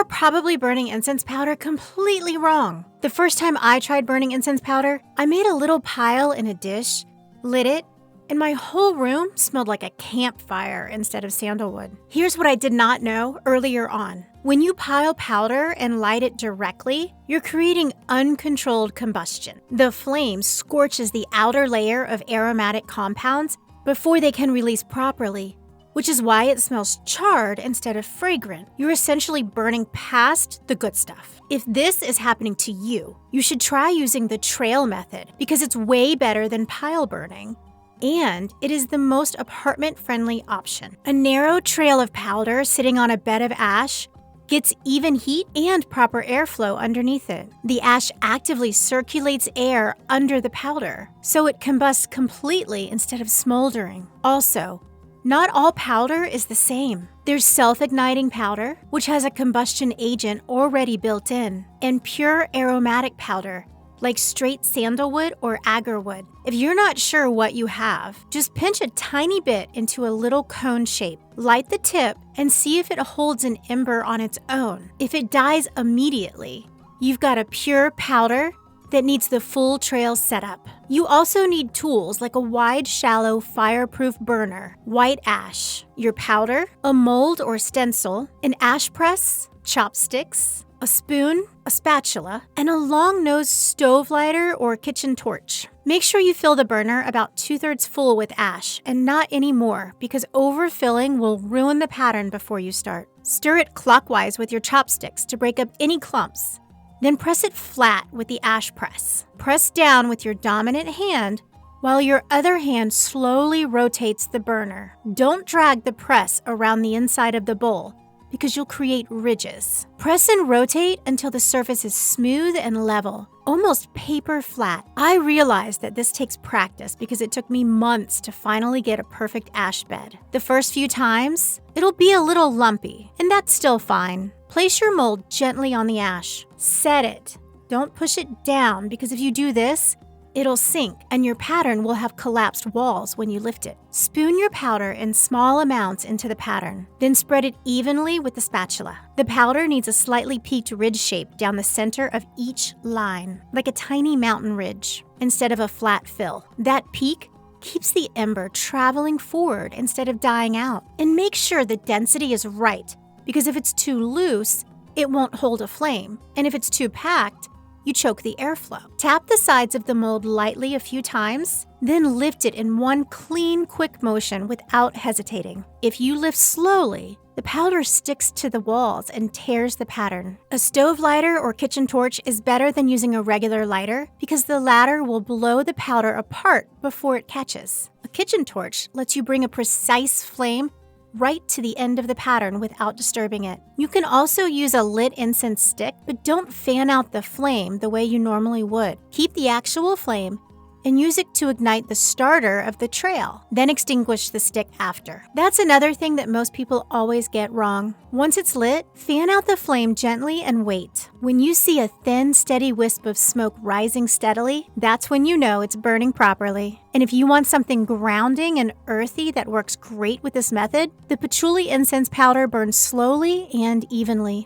You're probably burning incense powder completely wrong. The first time I tried burning incense powder, I made a little pile in a dish, lit it, and my whole room smelled like a campfire instead of sandalwood. Here's what I did not know earlier on. When you pile powder and light it directly, you're creating uncontrolled combustion. The flame scorches the outer layer of aromatic compounds before they can release properly, which is why it smells charred instead of fragrant. You're essentially burning past the good stuff. If this is happening to you, you should try using the trail method because it's way better than pile burning. And it is the most apartment-friendly option. A narrow trail of powder sitting on a bed of ash gets even heat and proper airflow underneath it. The ash actively circulates air under the powder, so it combusts completely instead of smoldering. Also, not all powder is the same. There's self-igniting powder, which has a combustion agent already built in, and pure aromatic powder, like straight sandalwood or agarwood. If you're not sure what you have, just pinch a tiny bit into a little cone shape, light the tip, and see if it holds an ember on its own. If it dies immediately, you've got a pure powder that needs the full trail setup. You also need tools like a wide, shallow, fireproof burner, white ash, your powder, a mold or stencil, an ash press, chopsticks, a spoon, a spatula, and a long-nosed stove lighter or kitchen torch. Make sure you fill the burner about 2/3 full with ash and not any more because overfilling will ruin the pattern before you start. Stir it clockwise with your chopsticks to break up any clumps. Then press it flat with the ash press. Press down with your dominant hand while your other hand slowly rotates the burner. Don't drag the press around the inside of the bowl because you'll create ridges. Press and rotate until the surface is smooth and level, almost paper flat. I realized that this takes practice because it took me months to finally get a perfect ash bed. The first few times, it'll be a little lumpy, and that's still fine. Place your mold gently on the ash. Set it. Don't push it down because if you do this, it'll sink and your pattern will have collapsed walls when you lift it. Spoon your powder in small amounts into the pattern, then spread it evenly with the spatula. The powder needs a slightly peaked ridge shape down the center of each line, like a tiny mountain ridge, instead of a flat fill. That peak keeps the ember traveling forward instead of dying out. And make sure the density is right, because if it's too loose, it won't hold a flame, and if it's too packed, you choke the airflow. Tap the sides of the mold lightly a few times, then lift it in one clean, quick motion without hesitating. If you lift slowly, the powder sticks to the walls and tears the pattern. A stove lighter or kitchen torch is better than using a regular lighter because the latter will blow the powder apart before it catches. A kitchen torch lets you bring a precise flame right to the end of the pattern without disturbing it. You can also use a lit incense stick, but don't fan out the flame the way you normally would. Keep the actual flame and use it to ignite the starter of the trail, then extinguish the stick after. That's another thing that most people always get wrong. Once it's lit, fan out the flame gently and wait. When you see a thin, steady wisp of smoke rising steadily, that's when you know it's burning properly. And if you want something grounding and earthy that works great with this method, the patchouli incense powder burns slowly and evenly.